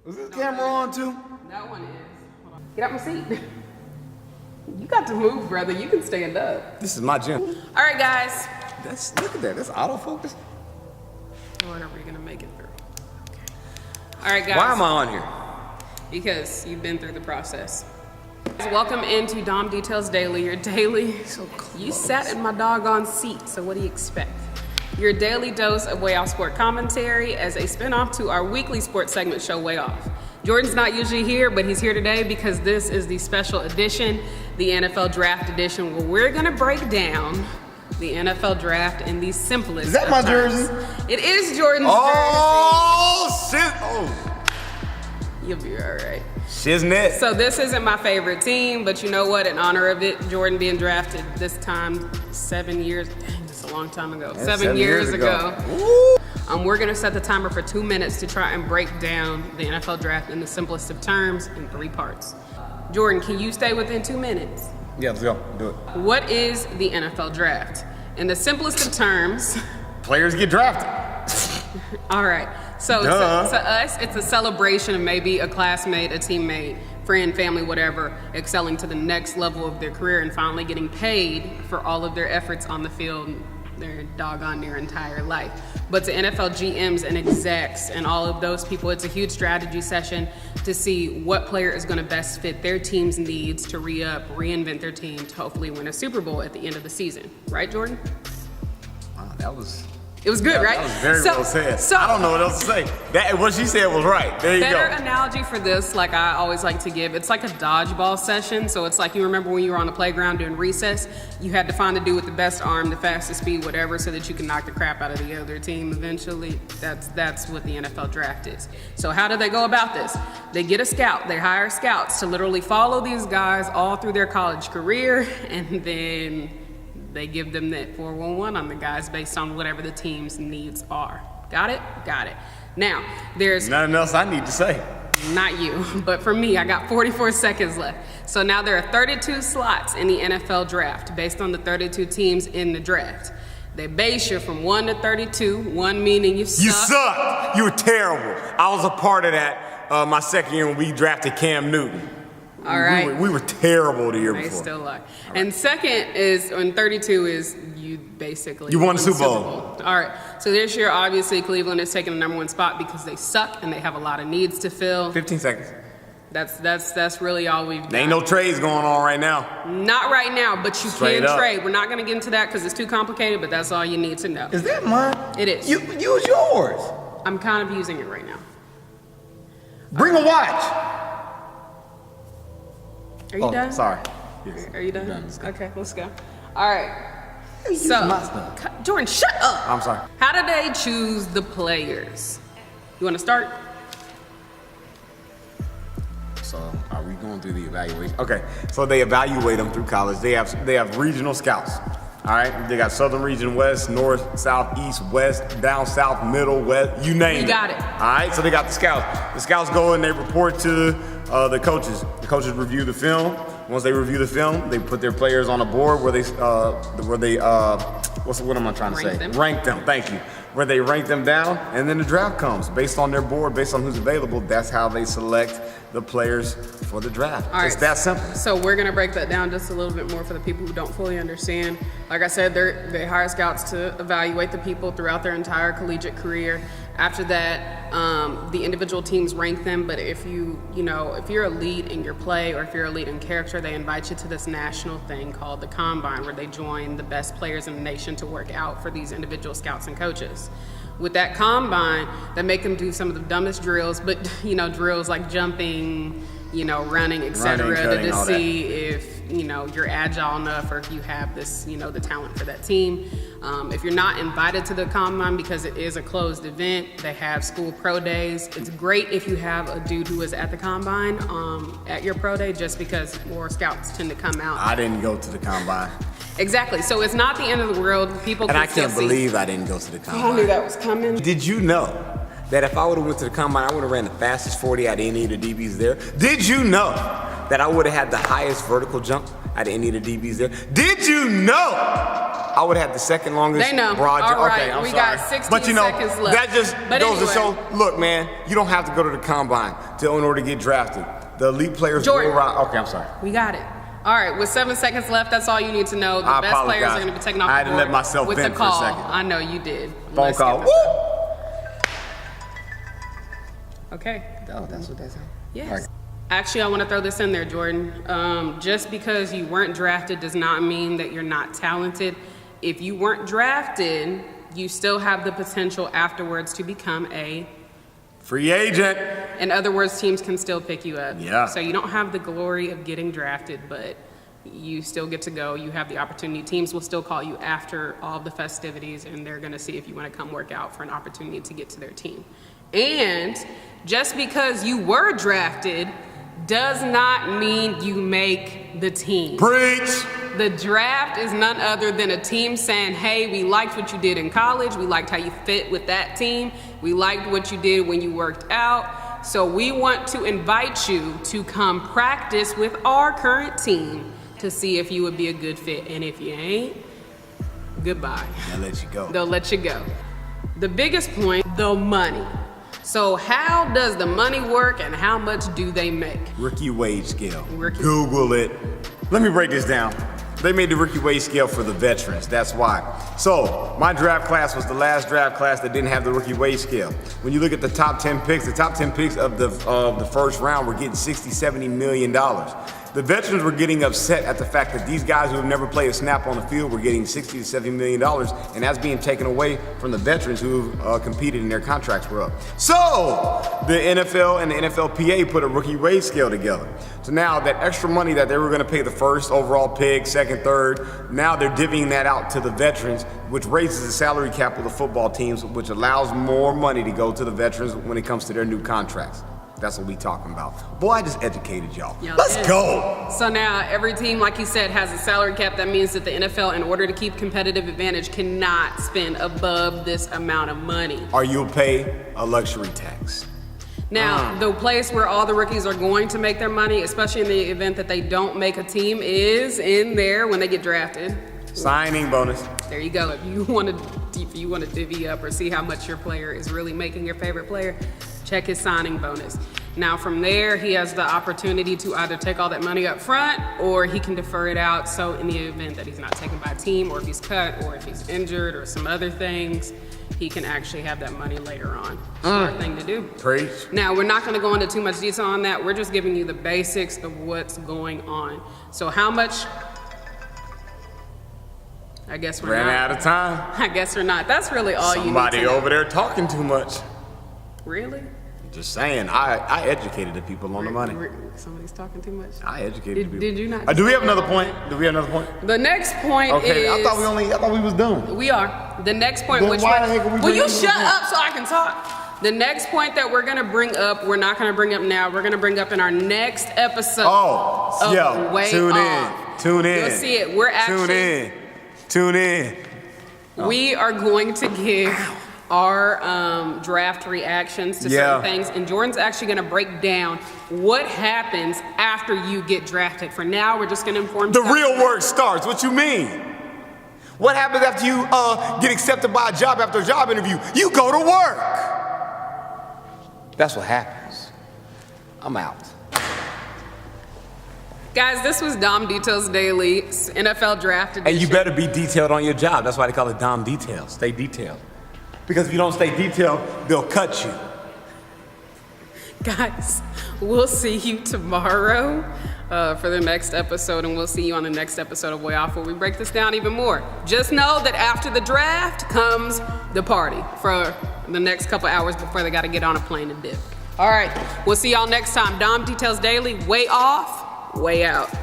Is this camera on too? That one is. Hold on. Get out my seat. You got to move, brother. You can stand up. This is my gym. All right, guys. Look at that. That's autofocus. Whatever, you're gonna make it through. Okay. All right, guys. Why am I on here? Because you've been through the process. Welcome into Dom Details Daily, your daily. So close. You sat in my doggone seat, so what do you expect? Your daily dose of Way Off Sport commentary as a spinoff to our weekly sports segment show, Way Off. Jordan's not usually here, but he's here today because this is the special edition, the NFL Draft Edition, where we're gonna break down the NFL Draft in the simplest. Is that my terms. jersey? It is Jordan's Oh, shit. Oh. jersey. You'll be all right. Shiznit. So this isn't my favorite team, but you know what? In honor of it, Jordan being drafted this time 7 years. Dang, that's a long time ago. Yeah, 7 years ago. Woo. We're gonna set the timer for 2 minutes to try and break down the NFL Draft in the simplest of terms in 3 parts. Jordan, can you stay within 2 minutes? Yeah, let's go. Do it. What is the NFL Draft? In the simplest of terms. Players get drafted. All right. So to Duh. us, it's a celebration of maybe a classmate, a teammate, friend, family, whatever, excelling to the next level of their career and finally getting paid for all of their efforts on the field their doggone near entire life. But to NFL GMs and execs and all of those people, it's a huge strategy session to see what player is going to best fit their team's needs to re-up, reinvent their team to hopefully win a Super Bowl at the end of the season. Right, Jordan? Wow, that was... It was good, right? That was very well said. So, I don't know what else to say. What she said was right. There you better go. analogy for this, like I always like to give, it's like a dodgeball session. So it's like, you remember when you were on the playground during recess, you had to find the dude with the best arm, the fastest speed, whatever, so that you can knock the crap out of the other team eventually. That's what the NFL Draft is. So how do they go about this? They get a scout. They hire scouts to literally follow these guys all through their college career, and then they give them that 411 on the guys based on whatever the team's needs are. Got it? Got it. Now, there's Nothing else I need to say. not you, but for me, I got 44 seconds left. So now there are 32 slots in the NFL Draft based on the 32 teams in the draft. They base you from 1 to 32, 1 meaning you suck. You sucked. You were terrible. I was a part of that my second year when we drafted Cam Newton. All right. We were terrible the year They before. still are. And second is, and 32 is you basically You won the Super Bowl. All right. So this year, obviously, Cleveland is taking the #1 spot because they suck and they have a lot of needs to fill. 15 seconds. That's really all we've got. There ain't no trades going on right now. Not right now, but you Straight can up. trade. We're not going to get into that because it's too complicated, but that's all you need to know. Is that mine? It is. Use yours. I'm kind of using it right now. Bring a watch. Are you done? Sorry. Yes. Are you done? Let's go. Okay, let's go. All right. Use So, my stuff. Jordan, shut up. I'm sorry. How do they choose the players? You want to start? So are we going through the evaluation? Okay, so they evaluate them through college. They have regional scouts. All right, they got Southern Region West, North, South, East, West, down South, Middle, West, you name it. You got it. All right, so they got the scouts. The scouts go and they report to the coaches. The coaches review the film. Once they review the film, they put their players on a board where they what am I trying to Rank say? them. Rank them. Thank you. Where they rank them down, and then the draft comes based on their board, based on who's available. That's how they select the players for the draft. All It's right. that simple. So we're gonna break that down just a little bit more for the people who don't fully understand. Like I said, they hire scouts to evaluate the people throughout their entire collegiate career. After that, the individual teams rank them. But if if you're elite in your play or if you're elite in character, they invite you to this national thing called the Combine, where they join the best players in the nation to work out for these individual scouts and coaches. With that Combine, they make them do some of the dumbest drills, but drills like jumping, running, etc., Running, cutting, to all see if you're agile enough or if you have this, the talent for that team. If you're not invited to the Combine because it is a closed event, they have school pro days. It's great if you have a dude who is at the Combine at your pro day, just because more scouts tend to come out. I didn't go to the combine, Exactly. So it's not the end of the world. People and can I can't still see. believe I didn't go to the I knew combine. that was coming. Did you know that if I would have went to the combine, I would have ran the fastest 40 out of any of the DBs there? Did you know that I would have had the highest vertical jump out of any of the DBs there? Did you know I would have the second longest. They know. Broad All right, okay, I'm we sorry. got 16 but you know, seconds left. that just But goes to anyway. show. Look, man, you don't have to go to the combine in order to get drafted. The elite players Jordan. go around. Okay, I'm sorry. We got it. All right, with 7 seconds left, that's all you need to know. The I best players are apologize. going to be taken off I had the to board let myself with the vent for a call. second. I know you did. Phone Let's call. get Woo! this. Okay. Oh, that's what that's. Yes. All right. Actually, I want to throw this in there, Jordan. Just because you weren't drafted does not mean that you're not talented. If you weren't drafted, you still have the potential afterwards to become a. Free agent. In other words, teams can still pick you up. Yeah. So you don't have the glory of getting drafted, but you still get to go. You have the opportunity. Teams will still call you after all of the festivities, and they're going to see if you want to come work out for an opportunity to get to their team. And just because you were drafted does not mean you make the team. Preach. The draft is none other than a team saying, hey, we liked what you did in college. We liked how you fit with that team. We liked what you did when you worked out. So we want to invite you to come practice with our current team to see if you would be a good fit. And if you ain't, goodbye. I'll let you go. They'll let you go. The biggest point, the money. So how does the money work and how much do they make? Rookie wage scale. Rookie- Google it. Let me break this down. They made the rookie wage scale for the veterans. That's why. So my draft class was the last draft class that didn't have the rookie wage scale. When you look at the top 10 picks, the top 10 picks of the first round were getting $60, $70 million. The veterans were getting upset at the fact that these guys who have never played a snap on the field were getting $60 to $70 million, and that's being taken away from the veterans who competed and their contracts were up. So the NFL and the NFLPA put a rookie wage scale together. So now that extra money that they were going to pay the first overall pick, second, third, now they're divvying that out to the veterans, which raises the salary cap of the football teams, which allows more money to go to the veterans when it comes to their new contracts. That's what we talking about. Boy, I just educated y'all. Let's go. So now every team, like you said, has a salary cap. That means that the NFL, in order to keep competitive advantage, cannot spend above this amount of money. Or you'll pay a luxury tax. Now, the place where all the rookies are going to make their money, especially in the event that they don't make a team, is in there when they get drafted. Signing bonus. There you go. If you want to divvy up or see how much your player is really making your favorite player, check his signing bonus. Now from there, he has the opportunity to either take all that money up front or he can defer it out. So in the event that he's not taken by a team, or if he's cut, or if he's injured or some other things, he can actually have that money later on. Smart thing to do. Preach. Now, we're not going to go into too much detail on that. We're just giving you the basics of what's going on. So how much? I guess we're Ran not. out of time. I guess we're not. That's really all Somebody you need to know. over there talking too much. Really? Just saying, I educated the people on the money. Somebody's talking too much. I educated the people. Did you not? Do we have another point? Do we have another point? The next point Okay, is. I thought we was done. We are. The next point, Then which why one? the heck are we Will bringing you this shut up? up so I can talk? The next point that we're gonna bring up, we're not gonna bring up now. We're gonna bring up in our next episode. Oh, yo, Way tune Off. in. Tune in. You'll see it. We're actually. Tune in. Tune in. We are going to give our draft reactions to Yeah. certain things, and Jordan's actually going to break down what happens after you get drafted. For now, we're just going to inform The you. real work starts. What you mean? What happens after you get accepted by a job after a job interview? You go to work. That's what happens. I'm out. Guys, this was Dom Details Daily, NFL Draft Edition. And you better be detailed on your job. That's why they call it Dom Details. Stay detailed. Because if you don't stay detailed, they'll cut you. Guys, we'll see you tomorrow for the next episode, and we'll see you on the next episode of Way Off, where we break this down even more. Just know that after the draft comes the party for the next couple hours before they got to get on a plane and dip. All right, we'll see y'all next time. Dom Details Daily, Way Off, Way Out.